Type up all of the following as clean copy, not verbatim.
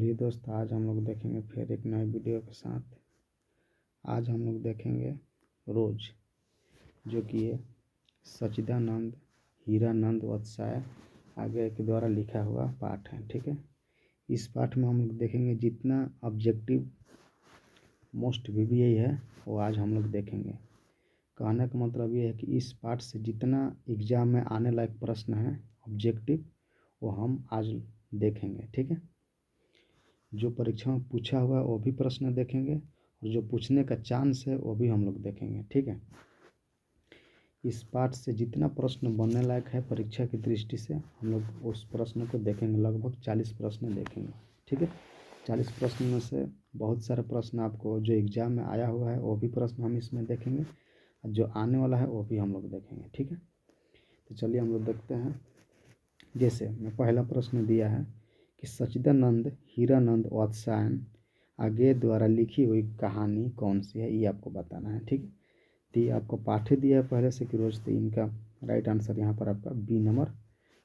जी दोस्त, आज हम लोग देखेंगे फिर एक नए वीडियो के साथ। आज हम लोग देखेंगे रोज, जो कि ये सच्चिदानंद हीरानंद वत्साय आगे के द्वारा लिखा हुआ पाठ है। ठीक है, इस पाठ में हम लोग देखेंगे जितना ऑब्जेक्टिव मोस्ट वीवीआई है वो आज हम लोग देखेंगे। कहने का मतलब ये है कि इस पाठ से जितना एग्जाम में आने लायक प्रश्न है ऑब्जेक्टिव, वो हम आज देखेंगे। ठीक है, जो परीक्षा में पूछा हुआ है वो भी प्रश्न देखेंगे और जो पूछने का चांस है वो भी हम लोग देखेंगे। ठीक है, इस पाठ से जितना प्रश्न बनने लायक है परीक्षा की दृष्टि से हम लोग उस प्रश्न को देखेंगे। लगभग 40 प्रश्न देखेंगे। ठीक है, 40 प्रश्न में से बहुत सारे प्रश्न आपको जो एग्जाम में आया हुआ है वो भी प्रश्न हम इसमें देखेंगे और जो आने वाला है वो भी हम लोग देखेंगे। ठीक है, तो चलिए हम लोग देखते हैं। जैसे मैं पहला प्रश्न दिया है कि सच्चिदानंद हीरानंद वत्सायन आगे द्वारा लिखी हुई कहानी कौन सी है, ये आपको बताना है। ठीक है, तो ये आपको पाठ दिया है पहले से कि रोज, तो इनका राइट आंसर यहाँ पर आपका बी नंबर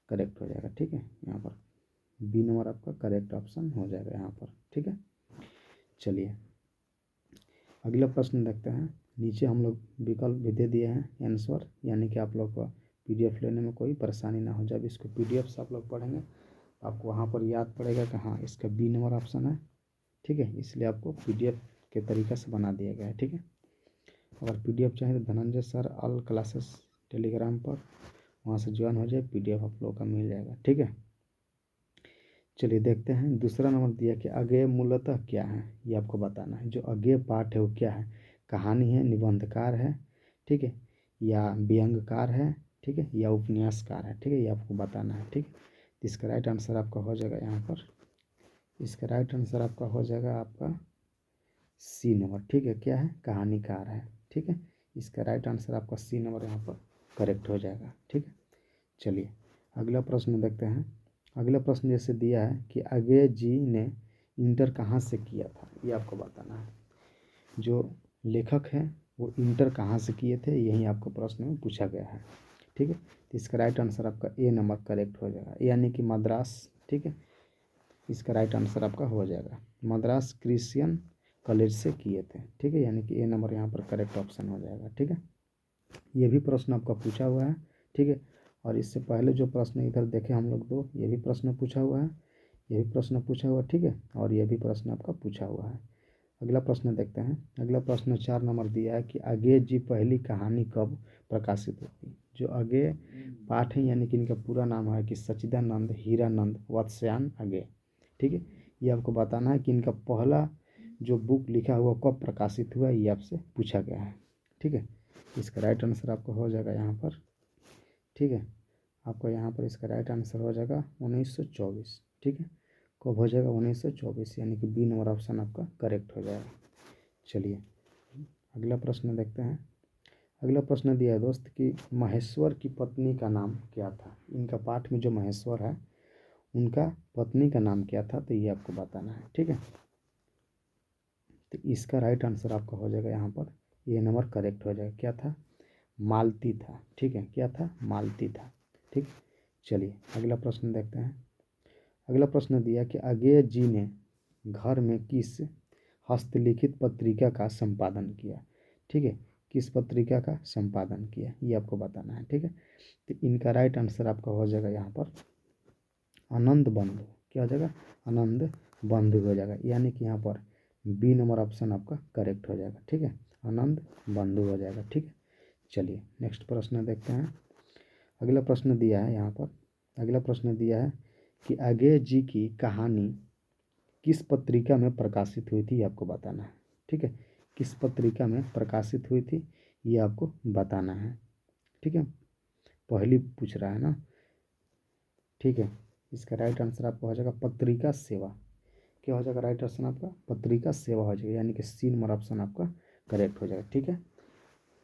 करेक्ट हो जाएगा। ठीक है, यहाँ पर बी नंबर आपका करेक्ट ऑप्शन हो जाएगा यहाँ पर। ठीक है, चलिए अगला प्रश्न देखते हैं। नीचे हम लोग विकल्प भी दे दिए हैं आंसर, यानी कि आप लोग को पीडीएफ लेने में कोई परेशानी ना हो। जब इसको पीडीएफ से आप लोग पढ़ेंगे तो आपको वहाँ पर याद पड़ेगा कि हाँ इसका बी नंबर ऑप्शन है। ठीक है, इसलिए आपको पीडीएफ के तरीके से बना दिया गया है। ठीक है, अगर पीडीएफ चाहिए तो Dhananjay sir all classes Telegram पर वहाँ से ज्वाइन हो जाए, पीडीएफ आप लोगों का मिल जाएगा। ठीक है, चलिए देखते हैं। दूसरा नंबर दिया कि अज्ञेय मूलतः क्या है, ये आपको बताना है। जो अज्ञेय पाठ है वो क्या है, कहानी है, निबंधकार है, ठीक है, या व्यंग्यकार है, ठीक है, या उपन्यासकार है। ठीक है, ये आपको बताना है। ठीक है, इसका राइट आंसर आपका हो जाएगा यहाँ पर, इसका राइट आंसर आपका हो जाएगा आपका सी नंबर। ठीक है, क्या है, कहानीकार है। ठीक है, इसका राइट आंसर आपका सी नंबर यहाँ पर करेक्ट हो जाएगा। ठीक है, चलिए अगला प्रश्न देखते हैं। अगला प्रश्न जैसे दिया है कि अज्ञेय जी ने इंटर कहाँ से किया था, ये आपको बताना है। जो लेखक हैं वो इंटर कहाँ से किए थे, यही आपको प्रश्न में पूछा गया है। ठीक है, तो इसका राइट आंसर आपका ए नंबर करेक्ट हो जाएगा, यानी कि मद्रास। ठीक है, इसका राइट आंसर आपका हो जाएगा मद्रास क्रिश्चियन कॉलेज से किए थे। ठीक है, यानी कि ए नंबर यहाँ पर करेक्ट ऑप्शन हो जाएगा। ठीक है, ये भी प्रश्न आपका पूछा हुआ है। ठीक है, और इससे पहले जो प्रश्न इधर देखे हम लोग दो, ये भी प्रश्न पूछा हुआ है, ये भी प्रश्न पूछा हुआ है। ठीक है, और ये भी प्रश्न आपका पूछा हुआ है। अगला प्रश्न देखते हैं। अगला प्रश्न 4 नंबर दिया है कि अज्ञेय जी पहली कहानी कब प्रकाशित होती। जो अज्ञेय पाठ है यानी कि इनका पूरा नाम है कि सच्चिदानंद हीरानंद वत्सायन अज्ञेय। ठीक है, ये आपको बताना है कि इनका पहला जो बुक लिखा हुआ कब प्रकाशित हुआ, ये आपसे पूछा गया है। ठीक है, इसका राइट आंसर आपका हो जाएगा यहाँ पर। ठीक है, आपका यहाँ पर इसका राइट आंसर हो जाएगा 1924। ठीक है, कब हो जाएगा, 1924, यानी कि बी नंबर ऑप्शन आपका करेक्ट हो जाएगा। चलिए अगला प्रश्न देखते हैं। अगला प्रश्न दिया है दोस्त कि महेश्वर की पत्नी का नाम क्या था। इनका पाठ में जो महेश्वर है उनका पत्नी का नाम क्या था, तो ये आपको बताना है। ठीक है, तो इसका राइट आंसर आपका हो जाएगा यहाँ पर ये नंबर करेक्ट हो जाएगा। क्या था, मालती था। ठीक है, क्या था, मालती था। ठीक, चलिए अगला प्रश्न देखते हैं। अगला प्रश्न दिया कि अज्ञेय जी ने घर में किस हस्तलिखित पत्रिका का संपादन किया। ठीक है, किस पत्रिका का संपादन किया, ये आपको बताना है। ठीक है, तो इनका राइट आंसर आपका हो जाएगा यहाँ पर आनंद बंधु। क्या हो जाएगा, आनंद बंधु हो जाएगा, यानी कि यहाँ पर बी नंबर ऑप्शन आपका करेक्ट हो जाएगा। ठीक है, आनंद बंधु हो जाएगा। ठीक है, चलिए नेक्स्ट प्रश्न देखते हैं। अगला प्रश्न दिया है यहाँ पर, अगला प्रश्न दिया है कि अज्ञेय जी की कहानी किस पत्रिका में प्रकाशित हुई थी, ये आपको बताना है। ठीक है, किस पत्रिका में प्रकाशित हुई थी ये आपको बताना है। ठीक है, पहली पूछ रहा है ना। ठीक है, इसका राइट आंसर आपका हो जाएगा पत्रिका सेवा। क्या हो जाएगा राइट आंसर आपका, पत्रिका सेवा हो जाएगा, यानी कि सी नंबर ऑप्शन आपका करेक्ट हो जाएगा। ठीक है,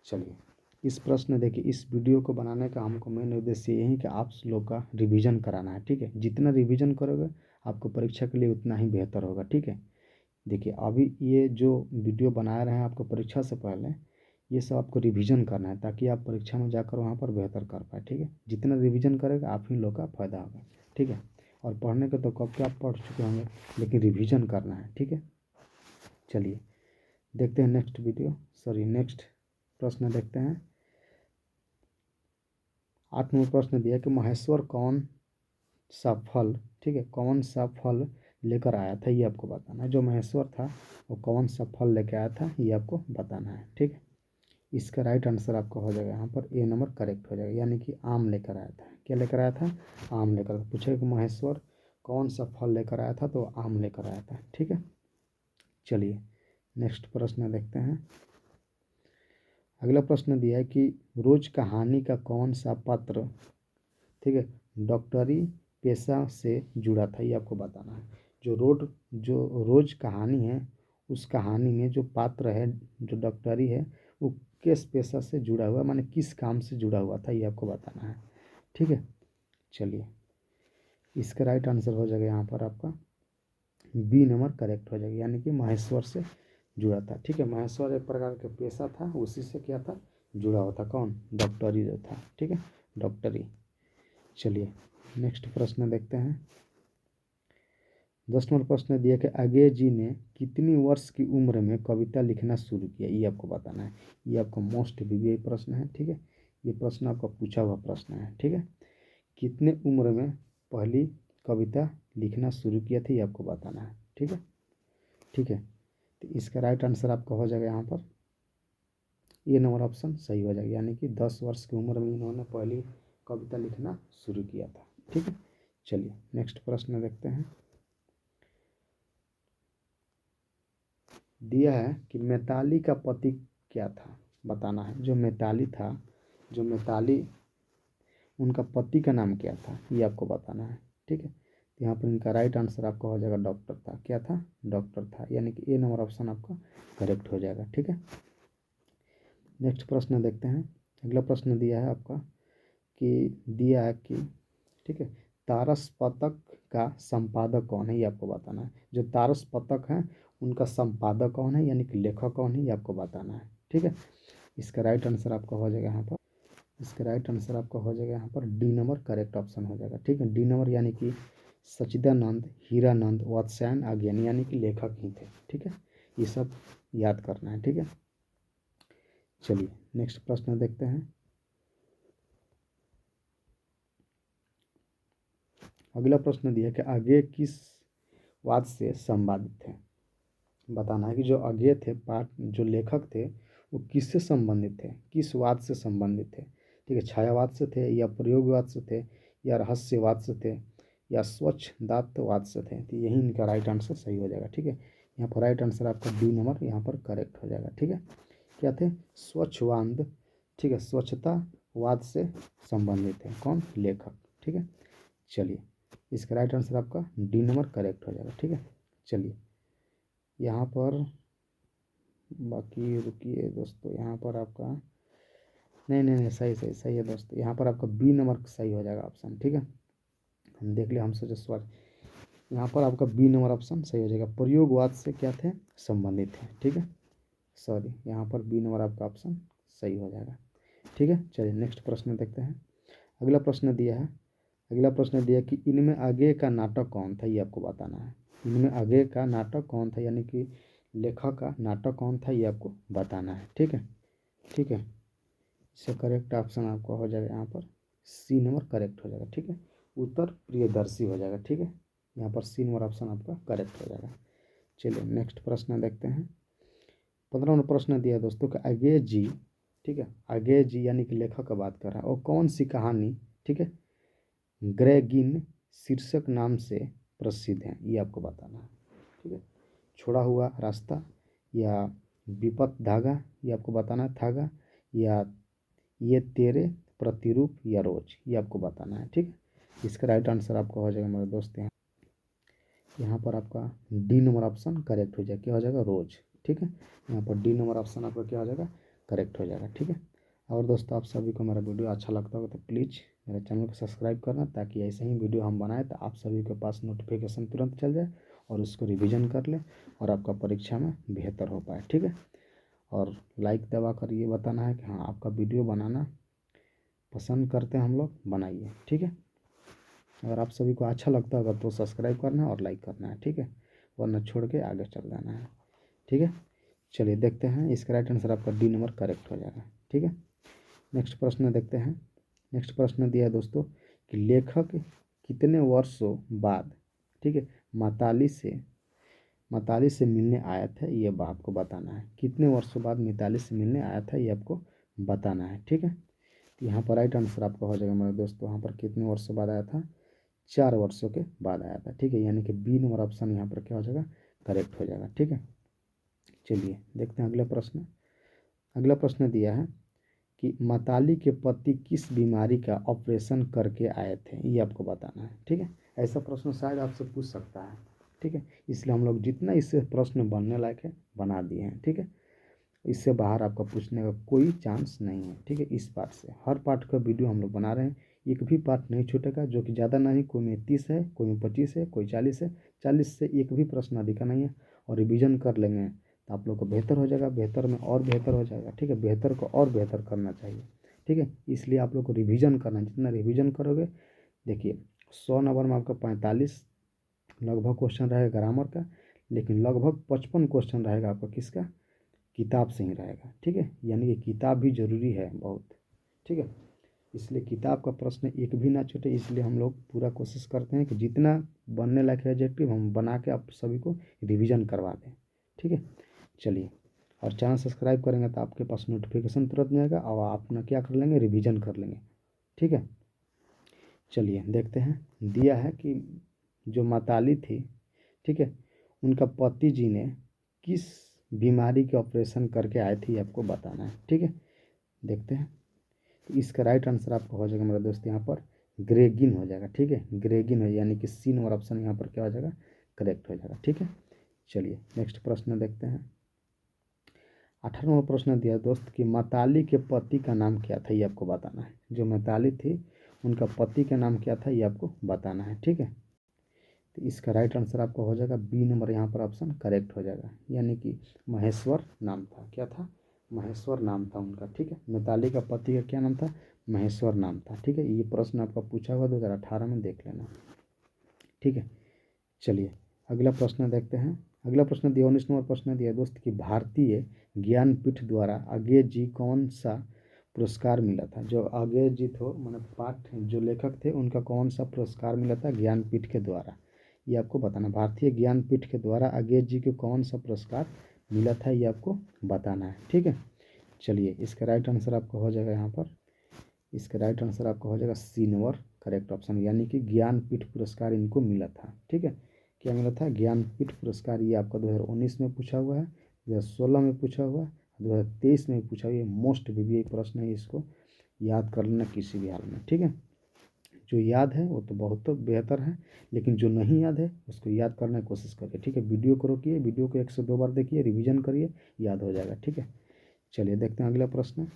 चलिए इस प्रश्न देखिए, इस वीडियो को बनाने का हमको मेन उद्देश्य यही कि आप लोग का रिवीजन कराना है। ठीक है, जितना रिवीजन करोगे आपको परीक्षा के लिए उतना ही बेहतर होगा। ठीक है, देखिए अभी ये जो वीडियो बना रहे हैं आपको परीक्षा से पहले, ये सब आपको रिवीजन करना है ताकि आप परीक्षा में जाकर वहाँ पर बेहतर कर पाए। ठीक है, जितना रिवीजन करेगा आप ही लोग का फायदा होगा। ठीक है, और पढ़ने के तो कब के आप पढ़ चुके होंगे, लेकिन रिवीजन करना है। ठीक है, चलिए देखते हैं नेक्स्ट प्रश्न देखते हैं। 8 नंबर प्रश्न दिया कि महेश्वर कौन सा फल, ठीक है, कौन सा फल लेकर आया था, ये आपको बताना है। जो महेश्वर था वो कौन सा फल लेकर आया था, ये आपको बताना है। ठीक है, इसका राइट आंसर आपका हो जाएगा यहाँ पर ए नंबर करेक्ट हो जाएगा, यानी कि आम लेकर आया था। क्या लेकर आया था? आम लेकर। पूछेगा कि महेश्वर कौन सा फल लेकर आया था, तो आम लेकर आया था। ठीक है, चलिए नेक्स्ट प्रश्न देखते हैं। अगला प्रश्न दिया है कि रोज कहानी का कौन सा पात्र, ठीक है, डॉक्टरी पेशा से जुड़ा था, ये आपको बताना है। जो रोज कहानी है, उस कहानी में जो पात्र है, जो डॉक्टरी है, वो किस पेशा से जुड़ा हुआ, माने किस काम से जुड़ा हुआ था, ये आपको बताना है। ठीक है, चलिए इसका राइट आंसर हो जाएगा यहाँ पर आपका बी नंबर करेक्ट हो जाएगा, यानी कि महेश्वर से जुड़ा था। ठीक है, महेश्वर एक प्रकार का पेशा था, उसी से क्या था, जुड़ा हुआ था। कौन? डॉक्टरी जो था। ठीक है, डॉक्टरी। चलिए नेक्स्ट प्रश्न देखते हैं। 10 नंबर प्रश्न दिया कि अजय जी ने कितनी वर्ष की उम्र में कविता लिखना शुरू किया, ये आपको बताना है। ये आपका मोस्ट वीवीआई प्रश्न है। ठीक है, ये प्रश्न आपका पूछा हुआ प्रश्न है। ठीक है, कितने उम्र में पहली कविता लिखना शुरू किया था, ये आपको बताना है। ठीक है, ठीक है, तो इसका राइट आंसर आपका हो जाएगा यहाँ पर ये नंबर ऑप्शन सही हो जाएगा, यानी कि 10 वर्ष की उम्र में इन्होंने पहली कविता लिखना शुरू किया था। ठीक है, चलिए नेक्स्ट प्रश्न देखते हैं। दिया है कि मैताली का पति क्या था, बताना है। जो मैताली था, जो मैताली, उनका पति का नाम क्या था, ये आपको बताना है। ठीक है, तो यहाँ पर इनका राइट आंसर आपका हो जाएगा डॉक्टर था। क्या था? डॉक्टर था, यानी कि ए नंबर ऑप्शन आपका करेक्ट हो जाएगा। ठीक है, नेक्स्ट प्रश्न देखते हैं। अगला प्रश्न दिया है आपका कि ठीक है, तारस पतक का संपादक कौन है, ये आपको बताना है। जो तारस पतक है उनका संपादक कौन है, यानी कि लेखक कौन है, ये आपको बताना है। ठीक है, इसका राइट आंसर आपका हो जाएगा यहाँ पर डी नंबर करेक्ट ऑप्शन हो जाएगा। ठीक है, डी नंबर यानी कि सच्चिदानंद हीरानंद वात्स्यायन अज्ञानी, यानी कि लेखक ही थे। ठीक है, ये सब याद करना है। ठीक है, चलिए नेक्स्ट प्रश्न देखते हैं। अगला प्रश्न दिया कि आगे किस वाद से संबंधित है, बताना है कि जो आगे थे पाठ, जो लेखक थे वो किससे संबंधित थे, किस वाद से संबंधित थे। ठीक है, छायावाद से थे, या प्रयोगवाद से थे, या रहस्यवाद से थे, या स्वच्छदातवाद से थे। तो यही इनका राइट आंसर सही हो जाएगा। ठीक है, यहाँ पर राइट आंसर आपका डी नंबर यहाँ पर करेक्ट हो जाएगा। ठीक है, क्या थे? स्वच्छवाद। ठीक है, स्वच्छतावाद से संबंधित है कौन? लेखक। ठीक है, चलिए इसका राइट आंसर आपका डी नंबर करेक्ट हो जाएगा। ठीक है, चलिए यहाँ पर बाकी रुकिए दोस्तों, यहाँ पर आपका नहीं सही है दोस्तों, यहाँ पर आपका बी नंबर सही हो जाएगा ऑप्शन। ठीक है, हम देख लिया, हम सोचे सॉरी, यहाँ पर आपका बी नंबर ऑप्शन सही हो जाएगा। प्रयोगवाद से क्या थे? संबंधित है। ठीक है, सॉरी, यहाँ पर बी नंबर आपका ऑप्शन सही हो जाएगा। ठीक है, चलिए नेक्स्ट प्रश्न देखते हैं। अगला प्रश्न दिया कि इनमें आगे का नाटक कौन था, ये आपको बताना है। इनमें आगे का नाटक कौन था, यानी कि लेखक का नाटक कौन था, ये आपको बताना है। ठीक है, ठीक है, इसका करेक्ट ऑप्शन आपका हो जाएगा यहाँ पर सी नंबर करेक्ट हो जाएगा। ठीक है, उत्तर प्रियदर्शी हो जाएगा। ठीक है, यहाँ पर सी नंबर ऑप्शन आपका करेक्ट हो जाएगा। चलिए नेक्स्ट प्रश्न देखते हैं। 15 नंबर प्रश्न दिया दोस्तों कि अज्ञे जी, ठीक है, अज्ञे जी यानी कि लेखक का बात कर रहा है, और कौन सी कहानी, ठीक है, ग्रेगिन शीर्षक नाम से प्रसिद्ध है, ये आपको बताना है। ठीक है, छोड़ा हुआ रास्ता, या विपत धागा, ये आपको बताना है, धागा, या ये तेरे प्रतिरूप, या रोज, ये आपको बताना है। ठीक है, इसका राइट आंसर आपका हो जाएगा मेरे दोस्त यहाँ पर आपका डी नंबर ऑप्शन करेक्ट हो जाएगा। क्या हो जाएगा? रोज। ठीक है, यहाँ पर डी नंबर ऑप्शन आपका क्या हो जाएगा? करेक्ट हो जाएगा। ठीक है, और दोस्तों आप सभी को मेरा वीडियो अच्छा लगता होगा तो प्लीज़ मेरे चैनल को सब्सक्राइब करना, ताकि ऐसे ही वीडियो हम बनाए तो आप सभी के पास नोटिफिकेशन तुरंत चल जाए और उसको रिवीजन कर ले और आपका परीक्षा में बेहतर हो पाए। ठीक है, और लाइक दबा कर ये बताना है कि हाँ आपका वीडियो बनाना पसंद करते हैं हम लोग, बनाइए। ठीक है, अगर आप सभी को अच्छा लगता होगा तो सब्सक्राइब करना है और लाइक करना है, ठीक है, वरना छोड़ के आगे चल जाना है, ठीक है। चलिए देखते हैं, इसका राइट आंसर आपका डी नंबर करेक्ट हो जाएगा, ठीक है। नेक्स्ट प्रश्न देखते हैं। नेक्स्ट प्रश्न दिया है दोस्तों कि लेखक कितने वर्षों बाद, ठीक है, मिताली से मिलने आया था, ये आपको बताना है। कितने वर्षों बाद मिताली से मिलने आया था ये आपको बताना है, ठीक है। तो यहाँ पर राइट आंसर आपका हो जाएगा मेरे दोस्तों, यहाँ पर कितने वर्षों बाद आया था, 4 वर्षों के बाद आया था, ठीक है, यानी कि बी नंबर ऑप्शन यहाँ पर क्या हो जाएगा, करेक्ट हो जाएगा, ठीक है। चलिए देखते हैं अगला प्रश्न। अगला प्रश्न दिया है कि मिताली के पति किस बीमारी का ऑपरेशन करके आए थे, ये आपको बताना है, ठीक है। ऐसा प्रश्न शायद आपसे पूछ सकता है, ठीक है, इसलिए हम लोग जितना इससे प्रश्न बनने लायक है बना दिए हैं, ठीक है। इससे बाहर आपका पूछने का कोई चांस नहीं है, ठीक है। इस पार्ट से हर पार्ट का वीडियो हम लोग बना रहे हैं, एक भी पार्ट नहीं छूटेगा, जो कि ज़्यादा नहीं, कोई में 30 है, कोई में 25 है, कोई 40 है, 40 से एक भी प्रश्न अधिक नहीं है। और रिवीजन कर लेंगे तो आप लोग को बेहतर हो जाएगा, बेहतर में और बेहतर हो जाएगा, ठीक है। बेहतर को और बेहतर करना चाहिए, ठीक है, इसलिए आप लोग को रिवीजन करना है। जितना रिवीजन करोगे, देखिए 100 नंबर में आपका 45 लगभग क्वेश्चन रहेगा ग्रामर का, लेकिन लगभग 55 क्वेश्चन रहेगा आपका किसका, किताब से ही रहेगा, ठीक है। यानी कि किताब भी ज़रूरी है बहुत, ठीक है, इसलिए किताब का प्रश्न एक भी ना छूटे। इसलिए हम लोग पूरा कोशिश करते हैं कि जितना बनने लायक है ऑब्जेक्टिव हम बना के आप सभी को रिवीजन करवा दें, ठीक है। चलिए, और चैनल सब्सक्राइब करेंगे तो आपके पास नोटिफिकेशन तुरंत मिलेगा और आप अपना क्या कर लेंगे, रिवीजन कर लेंगे, ठीक है। चलिए देखते हैं, दिया है कि जो मिताली थी, ठीक है, उनका पति जी ने किस बीमारी के ऑपरेशन करके आए थे, ये आपको बताना है, ठीक है। देखते हैं, तो इसका राइट आंसर आपका हो जाएगा मेरा दोस्त यहाँ पर ग्रेगिन हो जाएगा, ठीक है, ग्रेगिन हो, यानी कि सी नंबर ऑप्शन यहाँ पर क्या हो जाएगा, करेक्ट हो जाएगा, ठीक है। चलिए नेक्स्ट प्रश्न देखते हैं। 18वां प्रश्न दिया दोस्त कि मिताली के पति का नाम क्या था, ये आपको बताना है। जो मिताली थी उनका पति का नाम क्या था, ये आपको बताना है, ठीक है। तो इसका राइट आंसर आपका हो जाएगा बी नंबर यहाँ पर ऑप्शन करेक्ट हो जाएगा, यानी कि महेश्वर नाम था, क्या था, महेश्वर नाम था उनका, ठीक है। मिताली का पति का क्या नाम था, महेश्वर नाम था, ठीक है। ये प्रश्न आपका पूछा हुआ 2018 में, देख लेना, ठीक है। चलिए अगला प्रश्न देखते हैं। अगला प्रश्न दिया 19 नंबर प्रश्न दिया दोस्त कि भारतीय ज्ञानपीठ द्वारा अगेय जी कौन सा पुरस्कार मिला था। जो अगेय जी थे मैंने पाठ जो लेखक थे उनका कौन सा पुरस्कार मिला था ज्ञानपीठ के द्वारा, ये आपको बताना। भारतीय ज्ञानपीठ के द्वारा अगेय जी को कौन सा पुरस्कार मिला था, ये आपको बताना है, ठीक है। चलिए इसका राइट आंसर आपका हो जाएगा यहाँ पर, इसका राइट आंसर आपका हो जाएगा सी नंबर करेक्ट ऑप्शन, यानी कि ज्ञानपीठ पुरस्कार इनको मिला था, ठीक है। क्या मिला था, ज्ञानपीठ पुरस्कार। ये आपका 2019 में पूछा हुआ है, 2016 में पूछा हुआ है, 2023 में पूछा हुआ है। ये मोस्ट वीवीआई प्रश्न है, इसको याद कर लेना किसी भी हाल में, ठीक है। जो याद है वो तो बहुत तो बेहतर है, लेकिन जो नहीं याद है उसको याद करने की कोशिश करिए, ठीक है। वीडियो को रोकिए, वीडियो को 1 से 2 बार देखिए, रिवीजन करिए, याद हो जाएगा, ठीक है। चलिए देखते हैं अगला प्रश्न।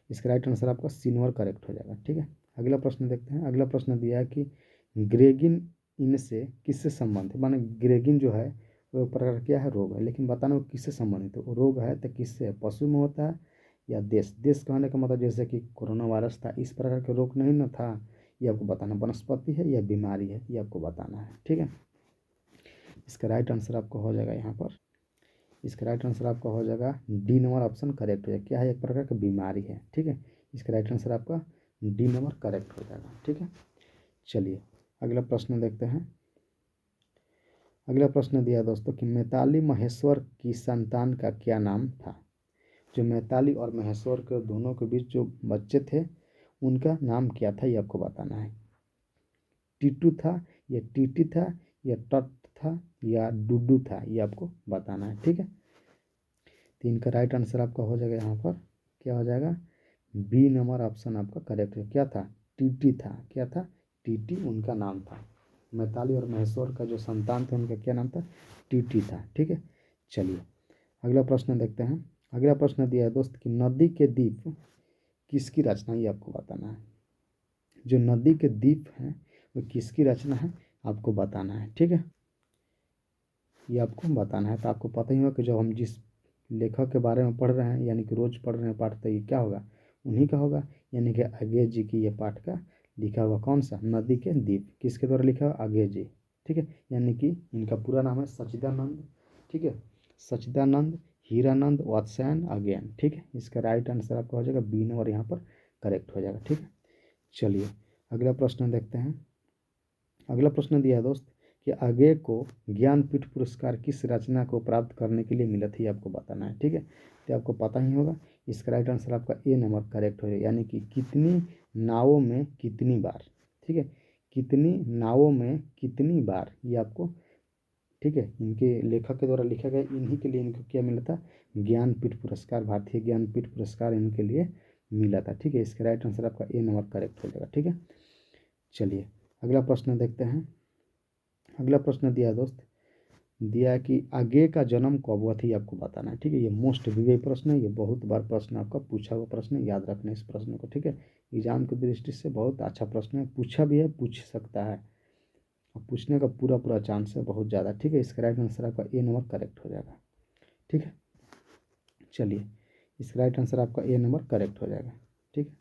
इसका राइट आंसर आपका सी नंबर करेक्ट हो जाएगा, ठीक है। अगला प्रश्न देखते हैं। अगला प्रश्न दिया है कि ग्रेगिन इनसे किससे संबंधित है, माने ग्रेगिन जो है वो प्रकार क्या है, रोग है, लेकिन बताना वो किससे संबंधित है। वो रोग है तो किससे है, पशु में होता है या देश, देश कहने का मतलब जैसे कि कोरोना वायरस था, इस प्रकार का रोग नहीं ना था, ये आपको बताना। वनस्पति है या बीमारी है, ये आपको बताना है, ठीक है। इसका राइट आंसर आपको हो जाएगा यहाँ पर, इसका राइट आंसर आपका हो जाएगा डी नंबर ऑप्शन करेक्ट हो जाएगा। क्या है, एक प्रकार की बीमारी है, ठीक है। इसका राइट आंसर आपका डी नंबर करेक्ट हो जाएगा, ठीक है। चलिए अगला प्रश्न देखते हैं। अगला प्रश्न दिया दोस्तों कि मिताली महेश्वर की संतान का क्या नाम था। जो मिताली और महेश्वर के दोनों के बीच जो बच्चे थे उनका नाम क्या था, ये आपको बताना है। टीटू था या टीटी था या टट था या डुडू था, ये आपको बताना है, ठीक है। तो इनका राइट आंसर आपका हो जाएगा यहाँ पर, क्या हो जाएगा, बी नंबर ऑप्शन आपका करेक्ट है। क्या था, टीटी था, क्या था, टीटी उनका नाम था। मिताली और महेश्वर का जो संतान थे उनका क्या नाम था, टीटी था, ठीक है। चलिए अगला प्रश्न देखते हैं। अगला प्रश्न दिया है दोस्त कि नदी के द्वीप किसकी रचना, ये आपको बताना है। जो नदी के द्वीप हैं वो किसकी रचना है, आपको बताना है, ठीक है। ये आपको बताना है। तो आपको पता ही होगा कि जब हम जिस लेखक के बारे में पढ़ रहे हैं, यानी कि रोज़ पढ़ रहे हैं पाठ, तो ये क्या होगा, उन्हीं का होगा, यानी कि अगेय जी की ये पाठ का लिखा हुआ कौन सा, नदी के द्वीप, किसके द्वारा लिखा हुआ, आगे जी, ठीक है। यानी कि इनका पूरा नाम है सच्चिदानंद, ठीक है, सच्चिदानंद हीरानंद वात्स्यायन अगेन, ठीक है। इसका राइट आंसर आपका हो जाएगा बी नंबर यहाँ पर करेक्ट हो जाएगा, ठीक है। चलिए अगला प्रश्न देखते हैं। अगला प्रश्न दिया है दोस्त कि आगे को ज्ञानपीठ पुरस्कार किस रचना को प्राप्त करने के लिए मिला था, ये आपको बताना है, ठीक है। तो आपको पता ही होगा, इसका राइट आंसर आपका ए नंबर करेक्ट हो जाएगा, यानी कि कितनी नावों में कितनी बार, ठीक है, कितनी नावों में कितनी बार, ये आपको, ठीक है, इनके लेखक के द्वारा लिखा गया, इन्हीं के लिए इनको क्या मिला था, ज्ञानपीठ पुरस्कार, भारतीय ज्ञानपीठ पुरस्कार इनके लिए मिला था, ठीक है। इसका राइट आंसर आपका ए नंबर करेक्ट हो जाएगा, ठीक है। चलिए अगला प्रश्न देखते हैं। अगला प्रश्न दिया दोस्त, दिया है कि आगे का जन्म कब हुआ था, ये आपको बताना है, ठीक है। ये मोस्ट वीआई प्रश्न है, ये बहुत बार प्रश्न आपका पूछा हुआ प्रश्न है, याद रखना इस प्रश्न को, ठीक है। एग्जाम की दृष्टि से बहुत अच्छा प्रश्न है, पूछा भी है, पूछ सकता है, और पूछने का पूरा पूरा चांस है बहुत ज़्यादा, ठीक है। इसका राइट आंसर आपका ए नंबर करेक्ट हो जाएगा, ठीक है। चलिए इसका राइट आंसर आपका ए नंबर करेक्ट हो जाएगा, ठीक है।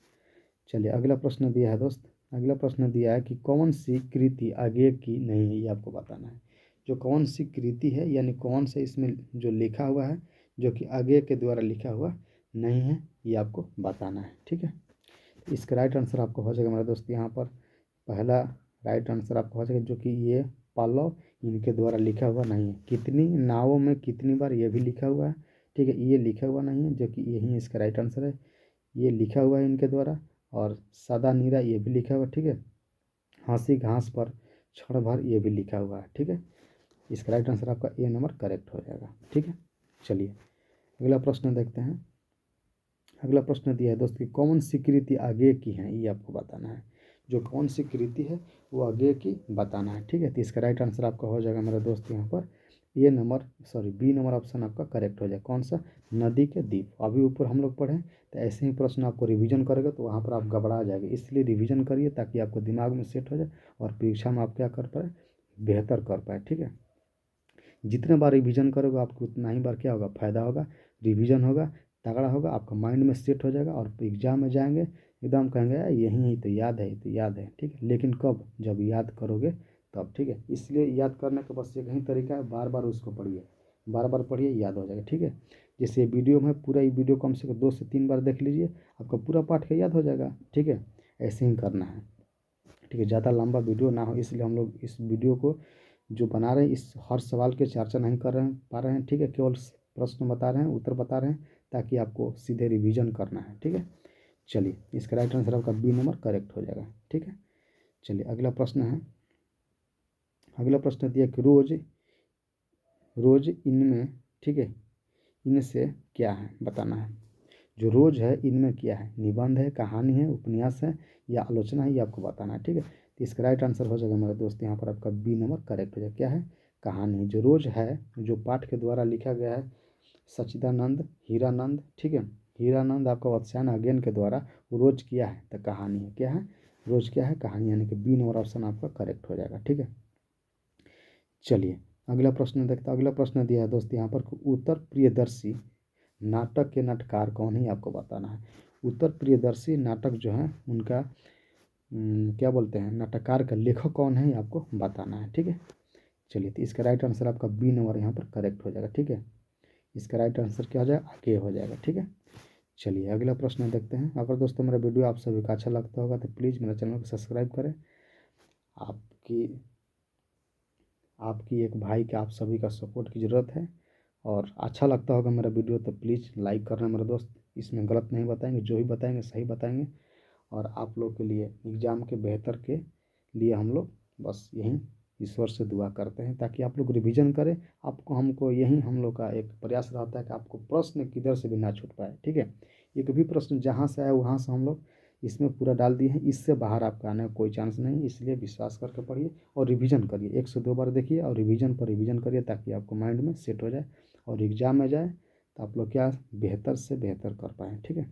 चलिए अगला प्रश्न दिया है दोस्त, अगला प्रश्न दिया है कि कौन सी कृति आगे की नहीं है, ये आपको बताना है। जो कौन सी कृति है, यानी कौन से इसमें जो लिखा हुआ है जो कि आगे के द्वारा लिखा हुआ नहीं है, ये आपको बताना है, ठीक है। इसका राइट आंसर आपको हो जाएगा मेरा दोस्त, यहाँ पर पहला राइट आंसर आपका हो जाएगा जो कि ये पल्लव इनके द्वारा लिखा हुआ नहीं है। कितनी नावों में कितनी बार, ये भी लिखा हुआ है, ठीक है, ये लिखा हुआ नहीं है, जो कि यही इसका राइट आंसर है। ये लिखा हुआ है इनके द्वारा, और सदा नीरा ये भी लिखा हुआ, ठीक है। हंसी घास पर क्षण भर ये भी लिखा हुआ है, ठीक है। इसका राइट आंसर आपका ए नंबर करेक्ट हो जाएगा, ठीक है। चलिए अगला प्रश्न देखते हैं। अगला प्रश्न दिया है दोस्त कि कौन सी कृति आगे की है, ये आपको बताना है। जो कौन सी कृति है वो आगे की बताना है, ठीक है। तो इसका राइट आंसर आपका हो जाएगा मेरा दोस्त यहाँ पर A number, sorry B number option आपका करेक्ट हो जाए, कौन सा, नदी के द्वीप। अभी ऊपर हम लोग पढ़े, तो ऐसे ही प्रश्न आपको रिवीजन करेगा तो वहाँ पर आप घबरा जाएंगे, इसलिए रिवीजन करिए ताकि आपको दिमाग में सेट हो जाए और परीक्षा में आप क्या कर पाए, बेहतर कर पाए, ठीक है। जितने बार रिवीजन करोगे आपको उतना ही बार क्या होगा, फायदा होगा, रिवीजन होगा, तगड़ा होगा, आपका माइंड में सेट हो जाएगा, और एग्जाम में जाएंगे एकदम कहेंगे यार यही ही तो याद है, तो याद है, ठीक है। लेकिन कब, जब याद करोगे तब, ठीक है। इसलिए याद करने का बस एक ही तरीका है, बार बार उसको पढ़िए, बार बार पढ़िए, याद हो जाएगा, ठीक है। जैसे वीडियो में पूरा ये वीडियो कम से कम 2 से 3 बार देख लीजिए, आपका पूरा पाठ का याद हो जाएगा, ठीक है। ऐसे ही करना है, ठीक है। ज़्यादा लंबा वीडियो ना हो, इसलिए हम लोग इस वीडियो को जो बना रहे हैं, इस हर सवाल के चर्चा नहीं कर रहे हैं पा रहे हैं, ठीक है। केवल प्रश्न बता रहे हैं, उत्तर बता रहे हैं, ताकि आपको सीधे रिवीजन करना है, ठीक है। चलिए इसका राइट आंसर आपका बी नंबर करेक्ट हो जाएगा, ठीक है। चलिए अगला प्रश्न है। अगला प्रश्न दिया कि रोज रोज इनमें, ठीक है, इनसे क्या है बताना है। जो रोज है इनमें क्या है, निबंध है, कहानी है, उपन्यास है, या आलोचना है, ये आपको बताना है, ठीक है। तो इसका राइट आंसर हो जाएगा मेरे दोस्त यहाँ पर आपका बी नंबर करेक्ट हो जाएगा, क्या है, कहानी। जो रोज है, जो पाठ के द्वारा लिखा गया है सच्चिदानंद हीरानंद, ठीक है, हीरानंद आपका वात्स्यायन अगेन के द्वारा रोज किया है, तो कहानी है, क्या है, रोज क्या है, कहानी, यानी कि बी नंबर ऑप्शन आपका करेक्ट हो जाएगा, ठीक है। चलिए अगला प्रश्न देखते हैं। अगला प्रश्न दिया है दोस्त यहाँ पर उत्तर प्रियदर्शी नाटक के नाटककार कौन है, आपको बताना है। उत्तर प्रियदर्शी नाटक जो है उनका क्या बोलते हैं, नाटककार का लेखक कौन है, ये आपको बताना है, ठीक है। चलिए तो इसका राइट आंसर आपका बी नंबर यहाँ पर करेक्ट हो जाएगा, ठीक है। इसका राइट आंसर क्या हो जाएगा, आगे हो जाएगा, ठीक है। चलिए अगला प्रश्न देखते हैं। अगर दोस्तों मेरा वीडियो आप सभी को अच्छा लगता होगा तो प्लीज़ मेरे चैनल को सब्सक्राइब करें। आपकी आपकी एक भाई के आप सभी का सपोर्ट की ज़रूरत है, और अच्छा लगता होगा मेरा वीडियो तो प्लीज़ लाइक करना मेरे दोस्त। इसमें गलत नहीं बताएंगे, जो भी बताएंगे सही बताएंगे, और आप लोग के लिए एग्ज़ाम के बेहतर के लिए हम लोग बस यही ईश्वर से दुआ करते हैं ताकि आप लोग रिवीजन करें। आपको हमको यही हम लोग का एक प्रयास रहता है कि आपको प्रश्न किधर से भी ना छूट पाए, ठीक है। एक भी प्रश्न जहाँ से आए वहाँ से हम लोग इसमें पूरा डाल दिए हैं, इससे बाहर आपका आने का कोई चांस नहीं, इसलिए विश्वास करके पढ़िए और रिवीजन करिए, 1 से 2 बार देखिए और रिवीजन पर रिवीजन करिए ताकि आपको माइंड में सेट हो जाए, और एग्ज़ाम में जाए तो आप लोग क्या बेहतर से बेहतर कर पाएँ, ठीक है।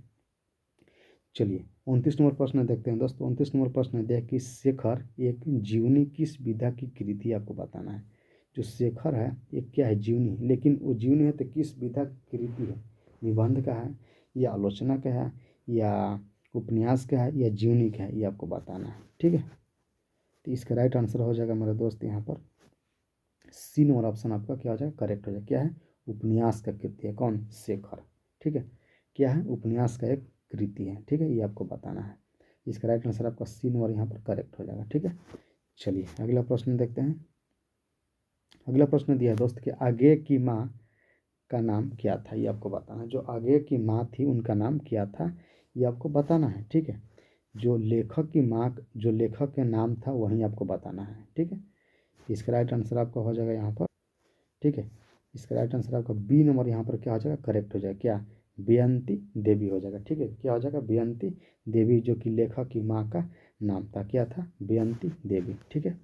चलिए 29 नंबर प्रश्न देखते हैं दोस्तों। 29 नंबर प्रश्न है कि शेखर एक जीवनी किस विधा की कृति, आपको बताना है। जो शेखर है एक क्या है, जीवनी, लेकिन वो जीवनी है तो किस विधा की कृति है, निबंध का है, या आलोचना का है, या उपन्यास का है या जीवनी का है, ये आपको बताना है। ठीक है, तो इसका राइट आंसर हो जाएगा मेरे दोस्त यहाँ पर सी नंबर ऑप्शन आपका क्या हो जाएगा, करेक्ट हो जाएगा। क्या है, उपन्यास का कृति है, कौन, शेखर। ठीक है, क्या है, उपन्यास का एक कृति है। ठीक है, ये आपको बताना है। इसका राइट आंसर आपका सी नंबर यहाँ पर करेक्ट हो जाएगा। ठीक है, चलिए अगला प्रश्न देखते हैं। अगला प्रश्न दिया है दोस्त कि आगे की माँ का नाम क्या था, ये आपको बताना है। जो आगे की माँ थी उनका नाम क्या था, ये आपको बताना है। ठीक है, जो लेखक की माँ, जो लेखक का नाम था वही आपको बताना है। ठीक है, इसका राइट आंसर आपका हो जाएगा यहाँ पर। ठीक है, इसका राइट आंसर आपका बी नंबर यहाँ पर क्या हो जाएगा, करेक्ट हो जाएगा। क्या, बेयंती देवी हो जाएगा। ठीक है, क्या हो जाएगा, बेयंती देवी, जो कि लेखक की माँ का नाम था। क्या था, बेयंती देवी। ठीक है,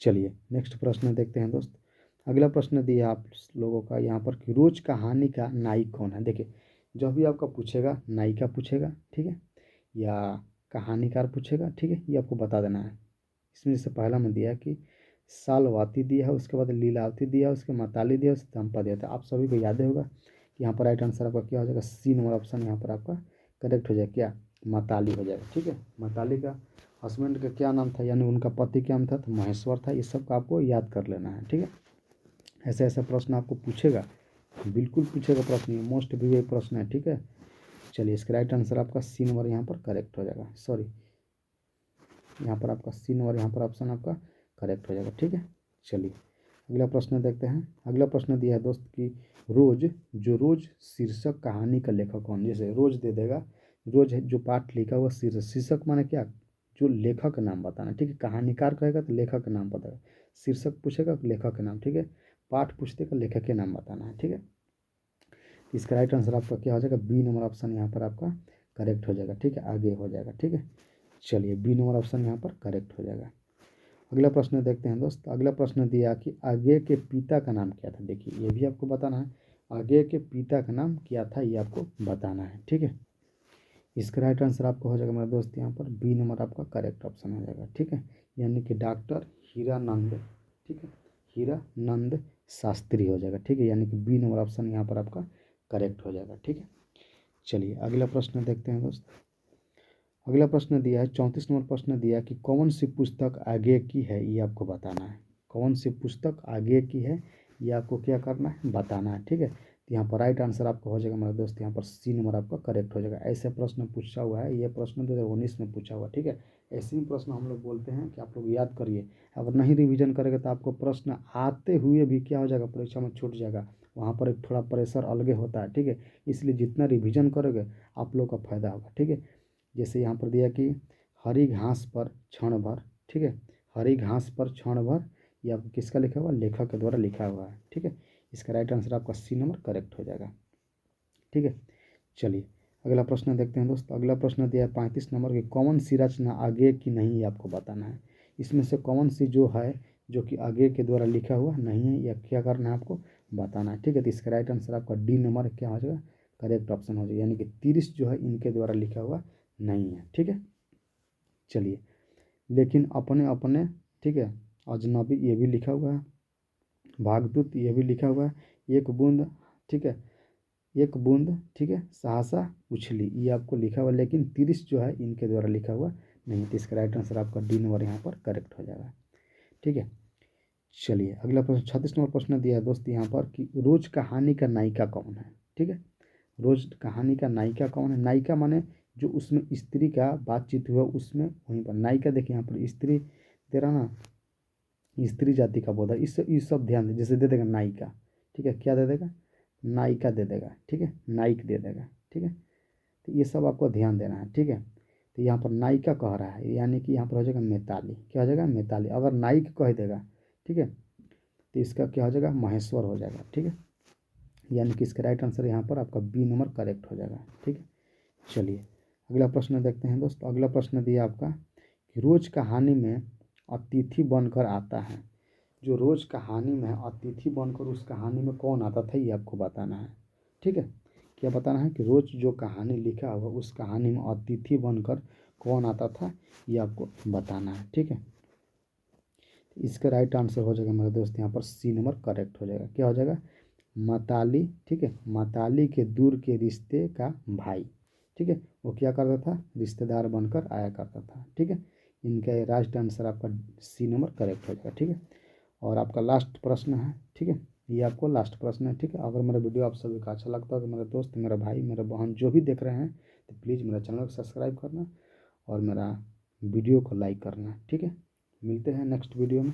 चलिए नेक्स्ट प्रश्न देखते हैं दोस्त। अगला प्रश्न दिया आप लोगों का यहाँ पर कि रोज कहानी का नायक कौन है। देखिए, जब भी आपका पूछेगा नायिका पूछेगा, ठीक है, या कहानीकार पूछेगा, ठीक है, ये आपको बता देना है। इसमें जैसे पहला में दिया कि सालवाती दिया है, उसके बाद लीलावती दिया है, उसके मताली दिया है, उसके चंपा दिया था। आप सभी को याद होगा कि यहाँ पर राइट आंसर आपका क्या हो जाएगा, सी नंबर ऑप्शन यहाँ पर आपका करेक्ट हो जाएगा। क्या, मताली हो जाएगा। ठीक है, मताली का हस्बैंड का क्या नाम था, यानी उनका पति क्या नाम था, तो महेश्वर था। ये सब का आपको याद कर लेना है। ठीक है, ऐसा ऐसा प्रश्न आपको पूछेगा, बिल्कुल पूछेगा प्रश्न, ये मोस्ट भी प्रश्न है। ठीक है, चलिए इसका राइट आंसर आपका सी नंबर यहाँ पर करेक्ट हो जाएगा। सॉरी, यहाँ पर आपका सी नंबर यहाँ पर ऑप्शन आपका करेक्ट हो जाएगा। ठीक है, चलिए अगला प्रश्न देखते हैं। अगला प्रश्न दिया है दोस्त कि रोज, जो रोज शीर्षक कहानी का लेखक कौन। जैसे रोज दे देगा, रोज है जो पाठ लिखा हुआ शीर्षक, शीर्षक माने क्या, जो लेखक का नाम बताना। ठीक है, कहानीकार कहेगा तो लेखक का नाम बताएगा, शीर्षक पूछेगा लेखक का नाम। ठीक है, पाठ पूछते का लेखक के नाम बताना है। ठीक है, इसका राइट आंसर आपका क्या हो जाएगा, बी नंबर ऑप्शन यहाँ पर आपका करेक्ट हो जाएगा। ठीक है, आगे हो जाएगा। ठीक है, चलिए बी नंबर ऑप्शन यहाँ पर करेक्ट हो जाएगा। अगला प्रश्न देखते हैं दोस्त। अगला प्रश्न दिया कि आगे के पिता का नाम क्या था। देखिए, ये भी आपको बताना है, आगे के पिता का नाम क्या था, ये आपको बताना है। ठीक है, इसका राइट आंसर आपको हो जाएगा मेरा दोस्त यहाँ पर बी नंबर आपका करेक्ट ऑप्शन हो जाएगा। ठीक है, यानी कि डॉक्टर हीरानंद, ठीक है, हीरानंद शास्त्री हो जाएगा। ठीक है, यानी कि बी नंबर ऑप्शन यहाँ पर आपका करेक्ट हो जाएगा। ठीक है, चलिए अगला प्रश्न देखते हैं दोस्त। अगला प्रश्न दिया है 34 नंबर प्रश्न दिया कि कौन सी पुस्तक आगे की है, ये आपको बताना है। कौन सी पुस्तक आगे की है, ये आपको क्या करना है, बताना है। ठीक है, तो यहाँ पर राइट आंसर आपका हो जाएगा मेरा दोस्त यहाँ पर सी नंबर आपका करेक्ट हो जाएगा। ऐसे प्रश्न पूछा हुआ है, ये प्रश्न 2019 में पूछा हुआ है। ठीक है, ऐसे ही प्रश्न हम लोग बोलते हैं कि आप लोग याद करिए। अगर नहीं रिवीजन करेंगे तो आपको प्रश्न आते हुए भी क्या हो जाएगा, परीक्षा में छूट जाएगा। वहाँ पर एक थोड़ा प्रेशर अलग होता है। ठीक है, इसलिए जितना रिवीजन करोगे आप लोग का फायदा होगा। ठीक है, जैसे यहाँ पर दिया कि हरी घास पर क्षण भर। ठीक है, हरी घास पर क्षण भर, ये आपको किसका लिखा हुआ, लेखक के द्वारा लिखा हुआ है। ठीक है, इसका राइट आंसर आपका सी नंबर करेक्ट हो जाएगा। ठीक है, चलिए अगला प्रश्न देखते हैं दोस्त। अगला प्रश्न दिया है 35 नंबर की कौन सी रचना आगे की नहीं, ये आपको बताना है। इसमें से कौन सी जो है, जो कि आगे के द्वारा लिखा हुआ नहीं है, या क्या करना है आपको बताना है। ठीक है, तो इसका राइट आंसर आपका डी नंबर क्या हो जाएगा, करेक्ट ऑप्शन हो जाएगा, यानी कि 30 जो है इनके द्वारा लिखा हुआ नहीं है। ठीक है, चलिए लेकिन अपने अपने, ठीक है, अजनबी ये भी लिखा हुआ है, भागदूत ये भी लिखा हुआ है, एक बूंद, ठीक है, एक बूंद, ठीक है, सहसा उछली, ये आपको लिखा हुआ, लेकिन 30 जो है इनके द्वारा लिखा हुआ नहीं। तो इसका राइट आंसर आपका डी नंबर यहाँ पर करेक्ट हो जाएगा। ठीक है, चलिए अगला प्रश्न 36 नंबर प्रश्न दिया है दोस्त यहाँ पर कि रोज कहानी का नायिका कौन है। ठीक है, रोज कहानी का नायिका कौन है। नायिका माने जो उसमें स्त्री का बातचीत हुआ उसमें, वहीं पर नायिका। देखिए यहाँ पर स्त्री दे रहा ना, स्त्री जाति का बोधा, इस सब ध्यान दे। जैसे दे देगा नायिका, ठीक है, क्या दे देगा, नायिका दे देगा। ठीक है, नायिक दे देगा। ठीक है, तो ये सब आपको ध्यान देना है। ठीक है, तो यहाँ पर नायिका कह रहा है, यानी कि यहाँ पर हो जाएगा मैताली। क्या हो जाएगा, मैताली। अगर नायिक कह देगा, ठीक है, तो इसका क्या हो जाएगा, महेश्वर हो जाएगा। ठीक है, यानी कि इसका राइट आंसर यहाँ पर आपका बी नंबर करेक्ट हो जाएगा। ठीक है, चलिए अगला प्रश्न देखते हैं दोस्तों। अगला प्रश्न दिया आपका कि रोज कहानी में अतिथि बनकर आता है। जो रोज कहानी में अतिथि बनकर उस कहानी में कौन आता था, ये आपको बताना है। ठीक है, क्या बताना है कि रोज जो कहानी लिखा हुआ उस कहानी में अतिथि बनकर कौन आता था, ये आपको बताना है। ठीक है, इसका राइट आंसर हो जाएगा मेरे दोस्त यहाँ पर सी नंबर करेक्ट हो जाएगा। क्या हो जाएगा, मताली। ठीक है, मताली के दूर के रिश्ते का भाई, ठीक है, वो क्या करता था, रिश्तेदार बनकर आया करता था। ठीक है, इनका राइट आंसर आपका सी नंबर करेक्ट हो जाएगा। ठीक है, और आपका लास्ट प्रश्न है। ठीक है, ये आपको लास्ट प्रश्न है। ठीक है, अगर मेरा वीडियो आप सभी का अच्छा लगता है तो मेरे दोस्त, मेरा भाई, मेरा बहन जो भी देख रहे हैं तो प्लीज़ मेरा चैनल को सब्सक्राइब करना और मेरा वीडियो को लाइक करना। ठीक है, मिलते हैं नेक्स्ट वीडियो में।